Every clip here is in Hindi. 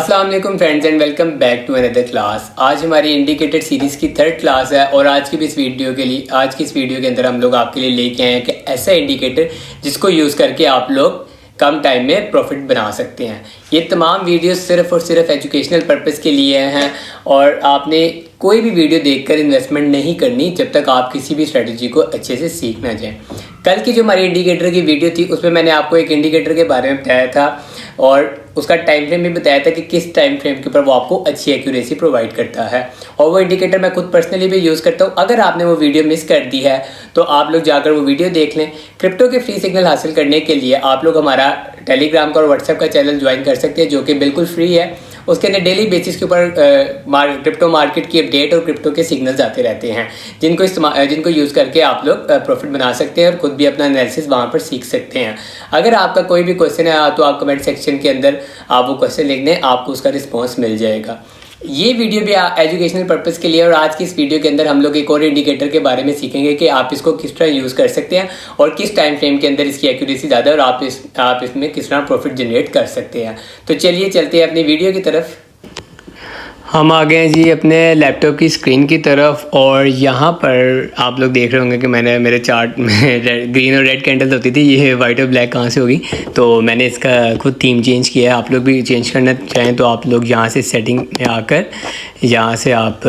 अस्सलाम वालेकुम friends and welcome back to another class. आज हमारी इंडिकेटर सीरीज़ की थर्ड क्लास है और आज की इस वीडियो के अंदर हम लोग आपके लिए लेके आए हैं कि ऐसा इंडिकेटर जिसको यूज़ करके आप लोग कम टाइम में प्रॉफिट बना सकते हैं। ये तमाम वीडियो सिर्फ और सिर्फ एजुकेशनल पर्पज़ के लिए हैं और आपने कोई भी वीडियो देखकर इन्वेस्टमेंट नहीं करनी जब तक आप किसी भी स्ट्रेटजी को अच्छे से सीख ना जाएं। कल की जो हमारी इंडिकेटर की वीडियो थी उसमें मैंने आपको एक इंडिकेटर के बारे में बताया था और उसका टाइम फ्रेम भी बताया था कि किस टाइम फ्रेम के ऊपर वो आपको अच्छी एक्यूरेसी प्रोवाइड करता है और वो इंडिकेटर मैं खुद पर्सनली भी यूज़ करता हूँ। अगर आपने वो वीडियो मिस कर दी है तो आप लोग जाकर वो वीडियो देख लें। क्रिप्टो के फ्री सिग्नल हासिल करने के लिए आप लोग हमारा टेलीग्राम का और व्हाट्सएप का चैनल ज्वाइन कर सकते हैं जो कि बिल्कुल फ्री है। उसके अंदर डेली बेसिस के ऊपर क्रिप्टो मार्केट की अपडेट और क्रिप्टो के सिग्नल्स आते रहते हैं जिनको यूज़ करके आप लोग प्रॉफिट बना सकते हैं और ख़ुद भी अपना एनालिसिस वहाँ पर सीख सकते हैं। अगर आपका कोई भी क्वेश्चन है तो आप कमेंट सेक्शन के अंदर आप वो क्वेश्चन लिख दें, आपको उसका रिस्पॉन्स मिल जाएगा। ये वीडियो भी एजुकेशनल पर्पज़ के लिए और आज की इस वीडियो के अंदर हम लोग एक और इंडिकेटर के बारे में सीखेंगे कि आप इसको किस तरह यूज़ कर सकते हैं और किस टाइम फ्रेम के अंदर इसकी एक्यूरेसी ज़्यादा है और आप इसमें किस तरह प्रॉफिट जनरेट कर सकते हैं। तो चलिए चलते हैं अपनी वीडियो की तरफ। हम आ गए हैं जी अपने लैपटॉप की स्क्रीन की तरफ और यहाँ पर आप लोग देख रहे होंगे कि मैंने मेरे चार्ट में ग्रीन और रेड कैंडल्स होती थी, ये वाइट और ब्लैक कहाँ से होगी। तो मैंने इसका खुद थीम चेंज किया है। आप लोग भी चेंज करना चाहें तो आप लोग यहाँ से सेटिंग में आकर यहाँ से आप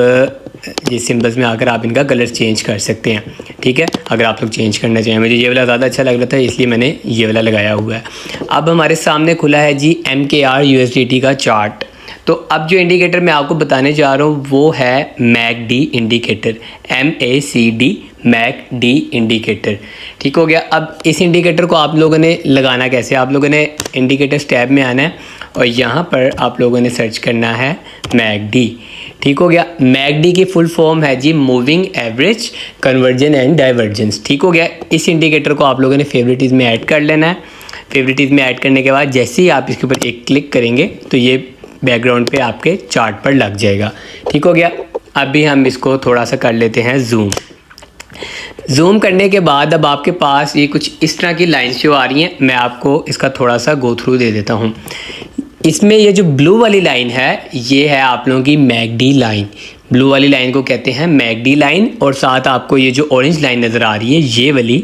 ये सिंबल्स में आकर आप इनका कलर चेंज कर सकते हैं। ठीक है, अगर आप लोग चेंज करना चाहें। मुझे ये वाला ज़्यादा अच्छा लग रहा था इसलिए मैंने ये वाला लगाया हुआ है। अब हमारे सामने खुला है जी MKR USDT का चार्ट। तो अब जो इंडिकेटर मैं आपको बताने जा रहा हूँ वो है MACD indicator, MACD MACD indicator. ठीक हो गया। अब इस इंडिकेटर को आप लोगों ने लगाना कैसे, आप लोगों ने इंडिकेटर्स टैब में आना है और यहाँ पर आप लोगों ने सर्च करना है MACD। ठीक हो गया। MACD की फुल फॉर्म है जी moving average convergence and divergence. ठीक हो गया। इस इंडिकेटर को आप लोगों ने फेवरेटिज़ में ऐड कर लेना है। फेवरेटिज़ में ऐड करने के बाद जैसे ही आप इसके ऊपर एक क्लिक करेंगे तो ये बैकग्राउंड पे आपके चार्ट पर लग जाएगा। ठीक हो गया। अभी हम इसको थोड़ा सा कर लेते हैं जूम करने के बाद अब आपके पास ये कुछ इस तरह की लाइन्स जो आ रही हैं, मैं आपको इसका थोड़ा सा गो थ्रू दे देता हूँ। इसमें ये जो ब्लू वाली लाइन है ये है आप लोगों की MACD लाइन। ब्लू वाली लाइन को कहते हैं MACD लाइन और साथ आपको ये जो ऑरेंज लाइन नज़र आ रही है ये वाली,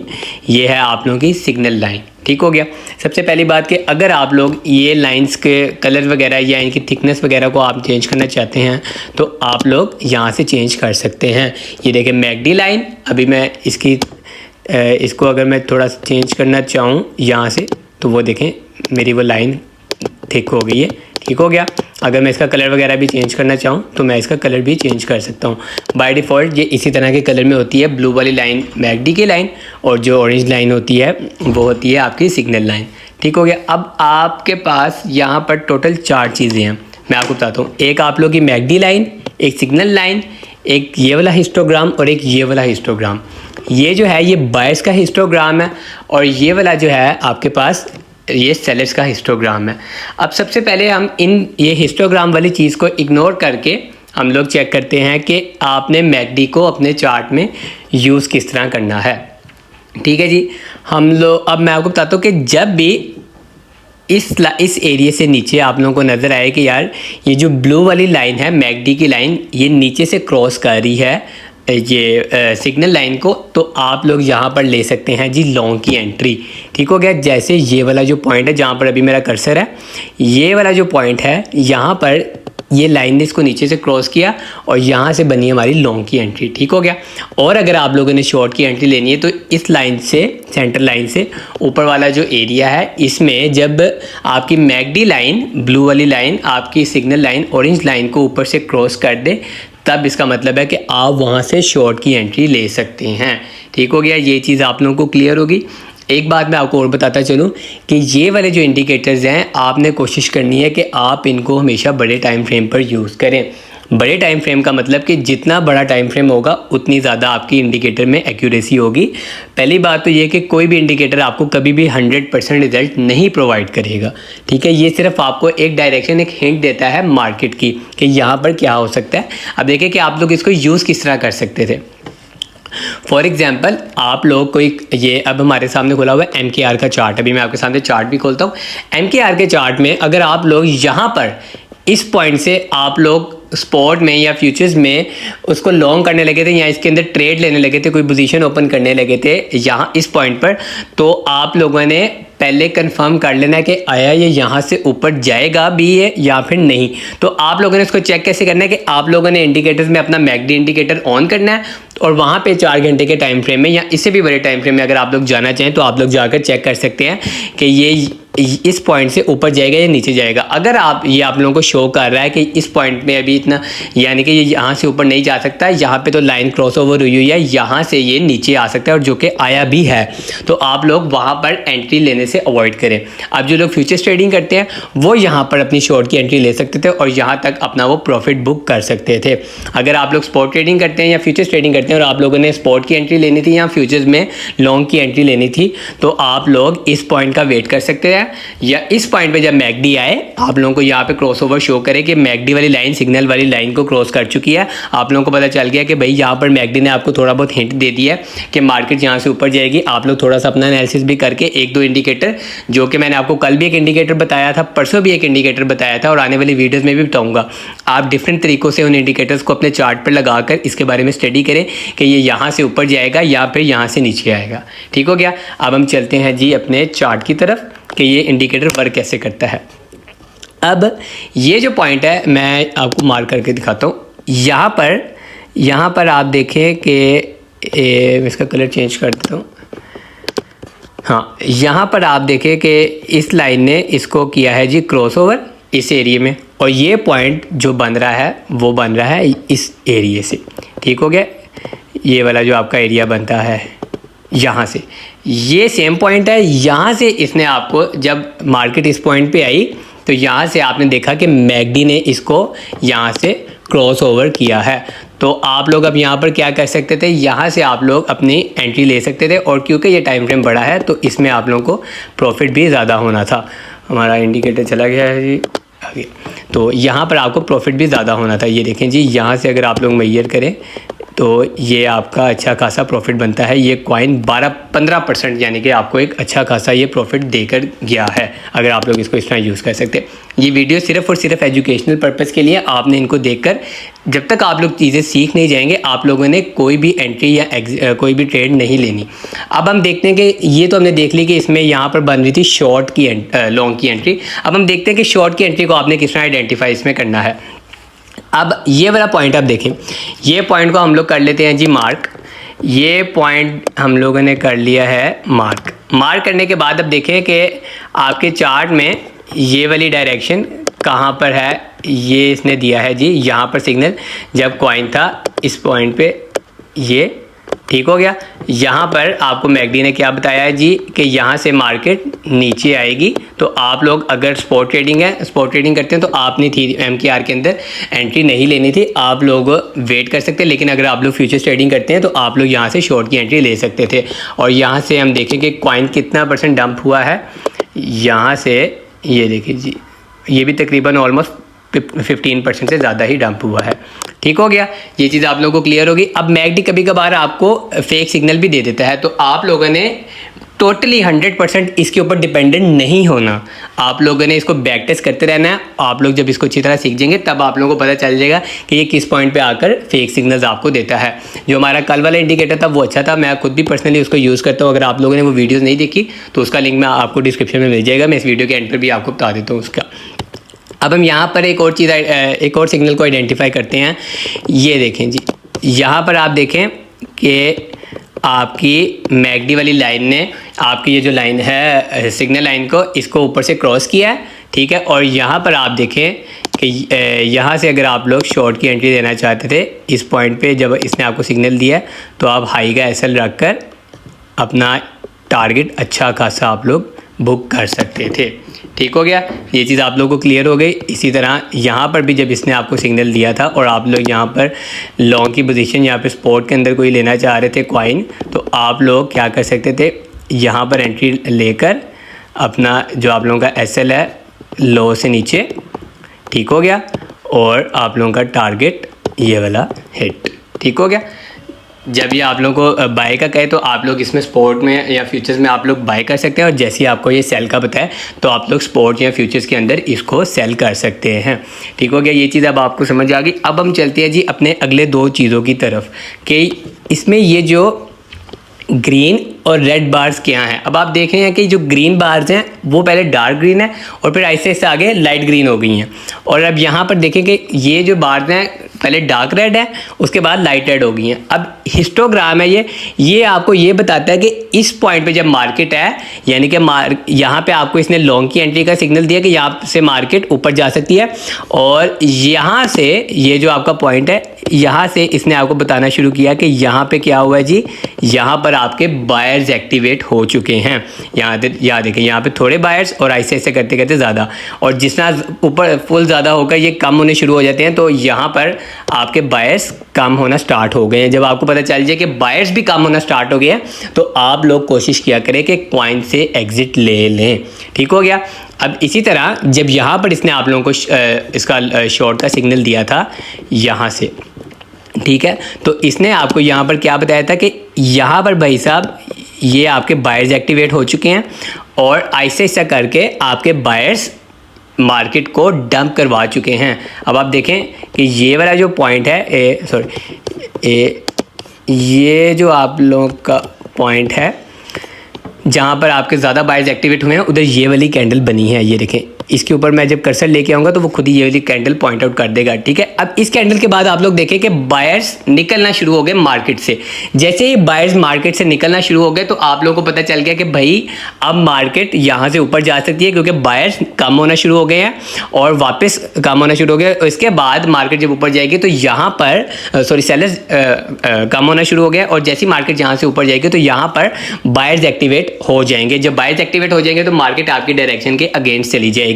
ये है आप लोगों की सिग्नल लाइन। ठीक हो गया। सबसे पहली बात कि अगर आप लोग ये लाइंस के कलर वगैरह या इनकी थिकनेस वगैरह को आप चेंज करना चाहते हैं तो आप लोग यहाँ से चेंज कर सकते हैं। ये देखें MACD लाइन। अभी मैं इसको अगर मैं थोड़ा चेंज करना चाहूँ यहाँ से तो वो देखें मेरी वो लाइन थिक हो गई है। ठीक हो गया। अगर मैं इसका कलर वगैरह भी चेंज करना चाहूँ तो मैं इसका कलर भी चेंज कर सकता हूँ। बाय डिफ़ॉल्ट ये इसी तरह के कलर में होती है। ब्लू वाली लाइन MACD की लाइन और जो ऑरेंज लाइन होती है वो होती है आपकी सिग्नल लाइन। ठीक हो गया। अब आपके पास यहाँ पर टोटल 4 चीज़ें हैं, मैं आपको बताता हूँ। एक आप लोग की MACD लाइन, एक सिग्नल लाइन, एक ये वाला हिस्टोग्राम और एक ये वाला हिस्टोग्राम। ये जो है ये बायर्स का हिस्टोग्राम है और ये वाला जो है आपके पास ये सेलर्स का हिस्टोग्राम है। अब सबसे पहले हम ये हिस्टोग्राम वाली चीज़ को इग्नोर करके हम लोग चेक करते हैं कि आपने MACD को अपने चार्ट में यूज़ किस तरह करना है। ठीक है जी। अब मैं आपको बताता हूँ कि जब भी इस एरिया से नीचे आप लोगों को नज़र आए कि यार ये जो ब्लू वाली लाइन है MACD की लाइन ये नीचे से क्रॉस कर रही है ये सिग्नल लाइन को, तो आप लोग यहाँ पर ले सकते हैं जी लॉन्ग की एंट्री। ठीक हो गया। जैसे ये वाला जो पॉइंट है जहाँ पर अभी मेरा कर्सर है, ये वाला जो पॉइंट है यहाँ पर ये लाइन ने इसको नीचे से क्रॉस किया और यहाँ से बनी हमारी लॉन्ग की एंट्री। ठीक हो गया। और अगर आप लोगों ने शॉर्ट की एंट्री लेनी है तो इस लाइन से, सेंटर लाइन से ऊपर वाला जो एरिया है इसमें जब आपकी MACD लाइन, ब्लू वाली लाइन आपकी सिग्नल लाइन ऑरेंज लाइन को ऊपर से क्रॉस कर दे तब इसका मतलब है कि आप वहाँ से शॉर्ट की एंट्री ले सकते हैं। ठीक हो गया। ये चीज़ आप लोगों को क्लियर होगी। एक बात मैं आपको और बताता चलूँ कि ये वाले जो इंडिकेटर्स हैं आपने कोशिश करनी है कि आप इनको हमेशा बड़े टाइम फ्रेम पर यूज़ करें। बड़े टाइम फ्रेम का मतलब कि जितना बड़ा टाइम फ्रेम होगा उतनी ज़्यादा आपकी इंडिकेटर में एक्यूरेसी होगी। पहली बात तो ये कि कोई भी इंडिकेटर आपको कभी भी 100% रिज़ल्ट नहीं प्रोवाइड करेगा। ठीक है। ये सिर्फ आपको एक डायरेक्शन, एक हिंट देता है मार्केट की कि यहाँ पर क्या हो सकता है। अब देखिए कि आप लोग इसको यूज़ किस तरह कर सकते थे। फॉर एग्जाम्पल आप लोग कोई, ये अब हमारे सामने खुला हुआ है MKR का चार्ट। अभी मैं आपके सामने चार्ट भी खोलता हूँ। MKR के चार्ट में अगर आप लोग यहाँ पर इस पॉइंट से आप लोग स्पॉट में या फ्यूचर्स में उसको लॉन्ग करने लगे थे या इसके अंदर ट्रेड लेने लगे थे, कोई पोजीशन ओपन करने लगे थे यहाँ इस पॉइंट पर, तो आप लोगों ने पहले कंफर्म कर लेना है कि आया ये यहाँ से ऊपर जाएगा भी है या फिर नहीं। तो आप लोगों ने इसको चेक कैसे करना है कि आप लोगों ने इंडिकेटर्स में अपना मैकडी इंडिकेटर ऑन करना है और वहाँ पे 4 घंटे के टाइम फ्रेम में या इससे भी बड़े टाइम फ्रेम में अगर आप लोग जाना चाहें तो आप लोग जाकर चेक कर सकते हैं कि ये इस पॉइंट से ऊपर जाएगा या नीचे जाएगा। अगर आप लोगों को शो कर रहा है कि इस पॉइंट में अभी इतना यानी कि ये यहाँ से ऊपर नहीं जा सकता, यहाँ पे तो लाइन क्रॉस ओवर हुई हुई है, यहाँ से ये नीचे आ सकता है और जो कि आया भी है, तो आप लोग वहाँ पर एंट्री लेने से अवॉइड करें। अब जो लोग फ्यूचर्स ट्रेडिंग करते हैं वो यहाँ पर अपनी शॉर्ट की एंट्री ले सकते थे और यहाँ तक अपना वो प्रॉफिट बुक कर सकते थे। अगर आप लोग स्पॉट ट्रेडिंग करते हैं या फ्यूचर्स ट्रेडिंग करते हैं और आप लोगों ने स्पॉट की एंट्री लेनी थी या फ्यूचर्स में लॉन्ग की एंट्री लेनी थी, तो आप लोग इस पॉइंट का वेट कर सकते हैं या इस पॉइंट पे जब मैकडी आए आप लोगों को यहाँ पे क्रॉसओवर शो करे कि मैकडी वाली लाइन सिग्नल वाली लाइन को क्रॉस कर चुकी है। आप लोगों को पता चल गया कि भाई यहाँ पर मैकडी ने आपको थोड़ा बहुत हिंट दे दिया है कि मार्केट यहाँ से ऊपर जाएगी। आप लोग थोड़ा सा अपना एनालिसिस भी करके 1-2 इंडिकेटर, जो कि मैंने आपको कल भी एक इंडिकेटर बताया था, परसों भी एक इंडिकेटर बताया था और आने वाली वीडियोज़ में भी बताऊँगा, आप डिफरेंट तरीक़ों से उन इंडिकेटर्स को अपने चार्ट पर लगा कर इसके बारे में स्टडी करें कि ये यहाँ से ऊपर जाएगा या फिर यहाँ से नीचे आएगा। ठीक हो गया। अब हम चलते हैं जी अपने चार्ट की तरफ कि ये इंडिकेटर वर्क कैसे करता है। अब ये जो पॉइंट है मैं आपको मार्क करके दिखाता हूँ। यहाँ पर आप देखें कि इसका कलर चेंज कर देता हूँ। हाँ, यहाँ पर आप देखें कि इस लाइन ने इसको किया है जी क्रॉसओवर इस एरिया में और ये पॉइंट जो बन रहा है वो बन रहा है इस एरिया से। ठीक हो गया। ये वाला जो आपका एरिया बनता है यहाँ से, ये सेम पॉइंट है। यहाँ से इसने आपको जब मार्केट इस पॉइंट पे आई तो यहाँ से आपने देखा कि मैकडी ने इसको यहाँ से क्रॉस ओवर किया है। तो आप लोग अब यहाँ पर क्या कर सकते थे, यहाँ से आप लोग अपनी एंट्री ले सकते थे और क्योंकि ये टाइम फ्रेम बड़ा है तो इसमें आप लोगों को प्रॉफिट भी ज़्यादा होना था। हमारा इंडिकेटर चला गया है जी आगे, तो यहाँ पर आपको प्रॉफिट भी ज़्यादा होना था। ये देखें जी, यहाँ से अगर आप लोग मेजर करें तो ये आपका अच्छा खासा प्रॉफिट बनता है। ये कॉइन 12-15% यानी कि आपको एक अच्छा खासा ये प्रॉफिट देकर गया है अगर आप लोग इसको इस तरह यूज़ कर सकते हैं। ये वीडियो सिर्फ और सिर्फ एजुकेशनल पर्पज़ के लिए, आपने इनको देखकर जब तक आप लोग चीज़ें सीख नहीं जाएंगे आप लोगों ने कोई भी एंट्री या कोई भी ट्रेड नहीं लेनी। अब हम देखते हैं कि ये तो हमने देख ली कि इसमें यहाँ पर बन रही थी शॉर्ट की लॉन्ग की एंट्री। अब हम देखते हैं कि शॉर्ट की एंट्री को आपने किस तरह आइडेंटिफाई इसमें करना है। अब ये वाला पॉइंट आप देखें, ये पॉइंट को हम लोग कर लेते हैं जी मार्क। ये पॉइंट हम लोगों ने कर लिया है मार्क करने के बाद अब देखें कि आपके चार्ट में ये वाली डायरेक्शन कहाँ पर है। ये इसने दिया है जी यहाँ पर सिग्नल जब कॉइन था इस पॉइंट पे, ये ठीक हो गया। यहाँ पर आपको मैकडी ने क्या बताया है जी कि यहाँ से मार्केट नीचे आएगी। तो आप लोग अगर स्पॉट ट्रेडिंग करते हैं तो आपने थी MKR के अंदर एंट्री नहीं लेनी थी, आप लोग वेट कर सकते हैं। लेकिन अगर आप लोग फ्यूचर्स ट्रेडिंग करते हैं तो आप लोग यहाँ से शॉर्ट की एंट्री ले सकते थे। और यहाँ से हम देखें कि कॉइन कितना % डंप हुआ है। यहाँ से ये देखिए जी, ये भी तकरीबन ऑलमोस्ट 15% से ज़्यादा ही डंप हुआ है। ठीक हो गया, ये चीज़ आप लोगों को क्लियर होगी। अब मैकडी कभी कभार आपको फेक सिग्नल भी दे देता है, तो आप लोगों ने टोटली 100% इसके ऊपर डिपेंडेंट नहीं होना। आप लोगों ने इसको बैक टेस्ट करते रहना है। आप लोग जब इसको अच्छी तरह सीख जाएंगे तब आप लोगों को पता चल जाएगा कि ये किस पॉइंट पे आकर फेक सिग्नल्स आपको देता है। जो हमारा कल वाला इंडिकेटर था वो अच्छा था, मैं खुद भी पर्सनली उसको यूज़ करता हूँ। अगर आप लोगों ने वो वीडियोज़ नहीं देखी तो उसका लिंक मैं आपको डिस्क्रिप्शन में मिल जाएगा, मैं इस वीडियो के एंड पर भी आपको बता देता हूँ उसका। अब हम यहाँ पर एक और सिग्नल को आइडेंटिफाई करते हैं। ये देखें जी, यहाँ पर आप देखें कि आपकी मैकडी वाली लाइन ने आपकी ये जो लाइन है सिग्नल लाइन को इसको ऊपर से क्रॉस किया है। ठीक है, और यहाँ पर आप देखें कि यहाँ से अगर आप लोग शॉर्ट की एंट्री देना चाहते थे इस पॉइंट पे, जब इसने आपको सिग्नल दिया तो आप हाई का SL रख कर अपना टारगेट अच्छा खासा आप लोग बुक कर सकते थे। ठीक हो गया, ये चीज़ आप लोगों को क्लियर हो गई। इसी तरह यहाँ पर भी जब इसने आपको सिग्नल दिया था और आप लोग यहाँ पर लॉन्ग की पोजीशन यहाँ पे स्पॉट के अंदर कोई लेना चाह रहे थे कॉइन, तो आप लोग क्या कर सकते थे, यहाँ पर एंट्री लेकर अपना जो आप लोगों का SL है लो से नीचे, ठीक हो गया, और आप लोगों का टारगेट ये वाला हिट। ठीक हो गया। जब ये आप लोगों को बाय का कहे तो आप लोग इसमें स्पोर्ट में या फ्यूचर्स में आप लोग बाय कर सकते हैं, और जैसे ही आपको ये सेल का बताया तो आप लोग स्पोर्ट या फ्यूचर्स के अंदर इसको सेल कर सकते हैं। ठीक हो गया, ये चीज़ अब आपको समझ आ गई। अब हम चलते हैं जी अपने अगले दो चीज़ों की तरफ कि इसमें ये जो ग्रीन और रेड बार्स क्या हैं। अब आप देख रहे हैं कि जो ग्रीन बार्स हैं वो पहले डार्क ग्रीन है और फिर ऐसे ऐसे आगे लाइट ग्रीन हो गई हैं, और अब यहाँ पर देखें कि ये जो बार्स हैं पहले डार्क रेड है उसके बाद लाइट रेड हो गई हैं। अब हिस्टोग्राम है ये आपको ये बताता है कि इस पॉइंट पे जब मार्केट है, यानी कि यहाँ पे आपको इसने लॉन्ग की एंट्री का सिग्नल दिया कि यहाँ से मार्केट ऊपर जा सकती है, और यहाँ से ये जो आपका पॉइंट है यहाँ से इसने आपको बताना शुरू किया कि यहाँ पे क्या हुआ है जी, यहाँ पर आपके बायर्स एक्टिवेट हो चुके हैं। यहाँ देखें यहाँ पे थोड़े बायर्स और ऐसे ऐसे करते करते ज़्यादा, और जितना ऊपर फुल ज़्यादा होकर ये कम होने शुरू हो जाते हैं तो यहाँ पर आपके बायर्स कम होना स्टार्ट हो गए हैं। जब आपको पता चल जाए कि बायर्स भी कम होना स्टार्ट हो गया है तो आप लोग कोशिश किया करें कि कॉइन से एग्जिट ले लें। ठीक हो गया। अब इसी तरह जब यहाँ पर इसने आप लोगों को इसका शॉर्ट का सिग्नल दिया था यहाँ से, ठीक है, तो इसने आपको यहाँ पर क्या बताया था कि यहाँ पर भाई साहब ये आपके बायर्स एक्टिवेट हो चुके हैं, और ऐसे ऐसा करके आपके बायर्स मार्केट को डंप करवा चुके हैं। अब आप देखें कि ये वाला जो पॉइंट है ये जो आप लोगों का पॉइंट है जहाँ पर आपके ज़्यादा बायर्स एक्टिवेट हुए हैं उधर ये वाली कैंडल बनी है। ये देखें, इसके ऊपर मैं जब कर्सर लेके आऊँगा तो वो खुद ही ये वाली कैंडल पॉइंट आउट कर देगा। ठीक है, अब इस कैंडल के बाद आप लोग देखें कि बायर्स निकलना शुरू हो गए मार्केट से। जैसे ही बायर्स मार्केट से निकलना शुरू हो गए तो आप लोगों को पता चल गया कि भाई अब मार्केट यहाँ से ऊपर जा सकती है, क्योंकि बायर्स कम होना शुरू हो गए हैं और वापस कम होना शुरू हो गया। इसके बाद मार्केट जब ऊपर जाएगी तो यहाँ पर सेलर्स कम होना शुरू हो गया, और जैसी मार्केट यहाँ से ऊपर जाएगी तो यहाँ पर बायर्स एक्टिवेट हो जाएंगे। जब बायर्स एक्टिवेट हो जाएंगे तो मार्केट आपकी डायरेक्शन के अगेंस्ट चली जाएगी।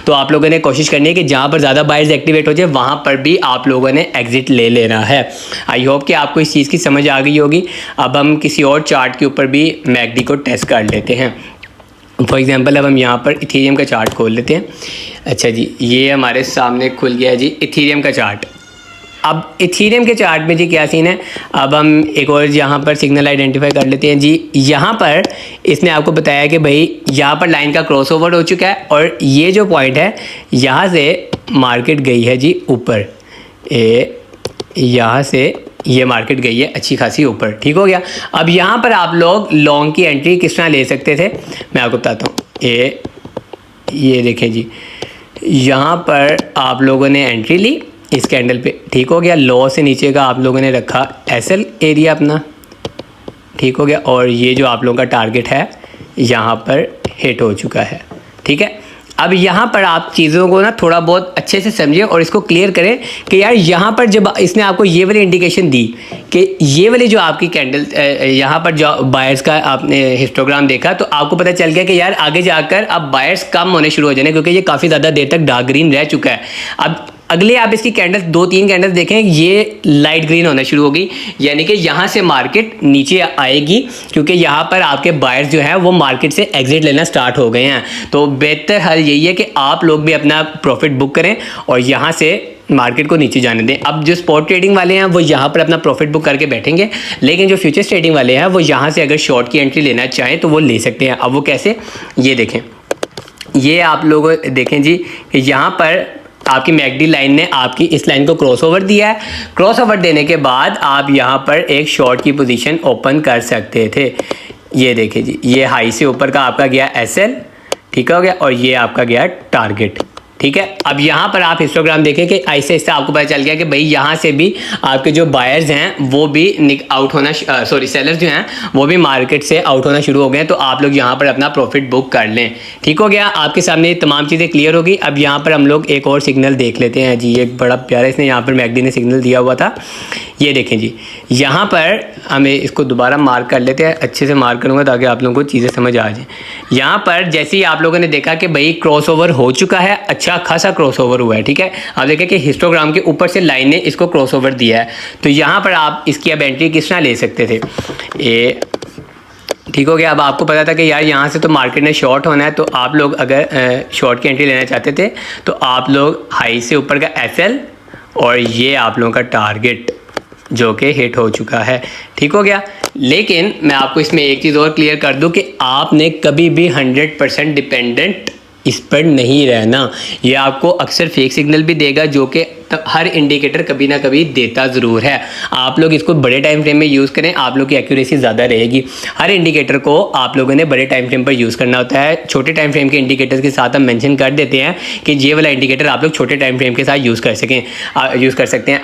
तो आप लोगों ने कोशिश करनी है कि जहां पर ज़्यादा बायर्स एक्टिवेट हो जाए वहां पर भी आप लोगों ने एग्जिट ले लेना है। आई होप कि आपको इस चीज़ की समझ आ गई होगी। अब हम किसी और चार्ट के ऊपर भी मैकडी को टेस्ट कर लेते हैं। फॉर एग्जांपल अब हम यहाँ पर इथेरियम का चार्ट खोल लेते हैं। अच्छा जी, ये हमारे सामने खुल गया है जी इथेरियम का चार्ट। अब इथेरियम के चार्ट में जी क्या सीन है, अब हम एक और यहाँ पर सिग्नल आइडेंटिफाई कर लेते हैं जी। यहाँ पर इसने आपको बताया कि भाई यहाँ पर लाइन का क्रॉसओवर हो चुका है, और ये जो पॉइंट है यहाँ से मार्केट गई है जी ऊपर, यहाँ से ये मार्केट गई है अच्छी खासी ऊपर। ठीक हो गया। अब यहाँ पर आप लोग लॉन्ग की एंट्री किस तरह ले सकते थे मैं आपको बताता हूँ। ये देखें जी, यहाँ पर आप लोगों ने एंट्री ली इस कैंडल पे। ठीक हो गया। लो से नीचे का आप लोगों ने रखा एसएल एरिया अपना। ठीक हो गया। और ये जो आप लोगों का टारगेट है यहाँ पर हिट हो चुका है। ठीक है। अब यहाँ पर आप चीज़ों को ना थोड़ा बहुत अच्छे से समझें और इसको क्लियर करें कि यार यहाँ पर जब इसने आपको ये वाली इंडिकेशन दी कि ये वाली जो आपकी कैंडल यहाँ पर जो बायर्स का आपने हिस्टोग्राम देखा तो आपको पता चल गया कि यार आगे जाकर अब बायर्स कम होने शुरू हो जाने, क्योंकि ये काफ़ी ज़्यादा देर तक डार्क ग्रीन रह चुका है। अब अगले आप इसकी कैंडल 2-3 कैंडल देखें, ये लाइट ग्रीन होना शुरू होगी, यानी कि यहाँ से मार्केट नीचे आएगी, क्योंकि यहाँ पर आपके बायर्स जो है वो मार्केट से एग्जिट लेना स्टार्ट हो गए हैं। तो बेहतर हल यही है कि आप लोग भी अपना प्रॉफिट बुक करें और यहाँ से मार्केट को नीचे जाने दें। अब जो स्पॉट ट्रेडिंग वाले हैं वो यहाँ पर अपना प्रॉफिट बुक करके बैठेंगे, लेकिन जो फ्यूचर्स ट्रेडिंग वाले हैं वो यहाँ से अगर शॉर्ट की एंट्री लेना चाहें तो वो ले सकते हैं। अब वो कैसे, ये देखें, ये आप लोग देखें जी कि यहाँ पर आपकी मैकडी लाइन ने आपकी इस लाइन को क्रॉसओवर दिया है। क्रॉसओवर देने के बाद आप यहाँ पर एक शॉर्ट की पोजीशन ओपन कर सकते थे। ये देखिए जी, ये हाई से ऊपर का आपका गया एसएल, ठीक हो गया, और ये आपका गया टारगेट। ठीक है। अब यहाँ पर आप हिस्टोग्राम देखें कि ऐसे ऐसे आपको पता चल गया कि भाई यहाँ से भी आपके जो बायर्स हैं वो भी आउट होना सेलर्स जो हैं वो भी मार्केट से आउट होना शुरू हो गए हैं। तो आप लोग यहाँ पर अपना प्रॉफिट बुक कर लें। ठीक हो गया। आपके सामने ये तमाम चीज़ें क्लियर होगी। अब यहाँ पर हम लोग एक और सिग्नल देख लेते हैं जी। एक बड़ा प्यारा इसने यहाँ पर मैकडी ने सिग्नल दिया हुआ था। ये देखें जी, यहाँ पर हमें इसको दोबारा मार्क कर लेते हैं। अच्छे से मार्क करूँगा ताकि आप लोगों को चीज़ें समझ आ जाए। यहाँ पर जैसे ही आप लोगों ने देखा कि भाई क्रॉसओवर हो चुका है, अच्छा खासा क्रॉसओवर हुआ है। ठीक है। आप देखें कि हिस्टोग्राम के ऊपर से लाइन ने इसको क्रॉसओवर दिया है, तो यहाँ पर आप इसकी अब एंट्री किस तरह ले सकते थे। ठीक हो गया। अब आपको पता था कि यार यहाँ से तो मार्केट ने शॉर्ट होना है, तो आप लोग अगर शॉर्ट की एंट्री लेना चाहते थे तो आप लोग हाई से ऊपर का एसएल और ये आप लोगों का टारगेट, जो कि हिट हो चुका है। ठीक हो गया। लेकिन मैं आपको इसमें एक चीज़ और क्लियर कर दूं कि आपने कभी भी 100% डिपेंडेंट इस पर नहीं रहना। ये आपको अक्सर फेक सिग्नल भी देगा, जो कि हर इंडिकेटर कभी ना कभी देता ज़रूर है। आप लोग इसको बड़े टाइम फ्रेम में यूज़ करें, आप लोग की एक्यूरेसी ज़्यादा रहेगी। हर इंडिकेटर को आप लोगों ने बड़े टाइम फ्रेम पर यूज़ करना होता है। छोटे टाइम फ्रेम के इंडिकेटर्स के साथ हम मेंशन कर देते हैं कि ये वाला इंडिकेटर आप लोग छोटे टाइम फ्रेम के साथ यूज़ कर सकते हैं।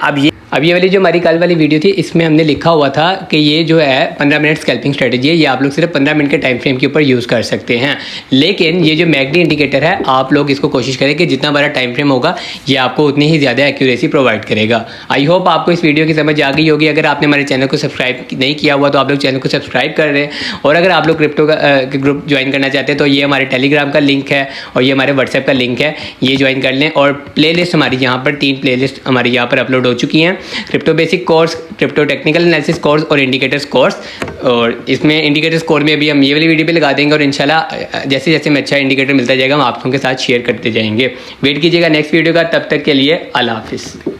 अब ये वाली जो हमारी कल वाली वीडियो थी, इसमें हमने लिखा हुआ था कि ये जो है 15 मिनट स्कैल्पिंग स्ट्रेटजी है, ये आप लोग सिर्फ 15 मिनट के टाइम फ्रेम के ऊपर यूज़ कर सकते हैं। लेकिन ये जो मैकडी इंडिकेटर है, आप लोग इसको कोशिश करें कि जितना बड़ा टाइम फ्रेम होगा ये आपको उतनी ही ज़्यादा एक्यूरेसी प्रोवाइड करेगा। आई होप आपको इस वीडियो की समझ आ गई होगी। अगर आपने हमारे चैनल को सब्सक्राइब नहीं किया हुआ तो आप लोग चैनल को सब्सक्राइब कर रहे हैं, और अगर आप लोग क्रिप्टो का ग्रुप ज्वाइन करना चाहते हैं तो ये हमारे टेलीग्राम का लिंक है और ये हमारे व्हाट्सएप का लिंक है, ये ज्वाइन कर लें। और प्लेलिस्ट हमारी यहाँ पर 3 प्लेलिस्ट हमारी यहाँ पर अपलोड हो चुकी हैं, crypto basic course, crypto technical analysis course और इंडिकेटर्स कोर्स। और इसमें इंडिकेटर्स कोर्स में भी हम ये वाली वीडियो भी लगा देंगे, और इंशाल्लाह जैसे जैसे हमें अच्छा इंडिकेटर मिलता जाएगा हम आप लोगों के साथ शेयर करते जाएंगे। वेट कीजिएगा नेक्स्ट वीडियो का। तब तक के लिए अल्लाह हाफिज़।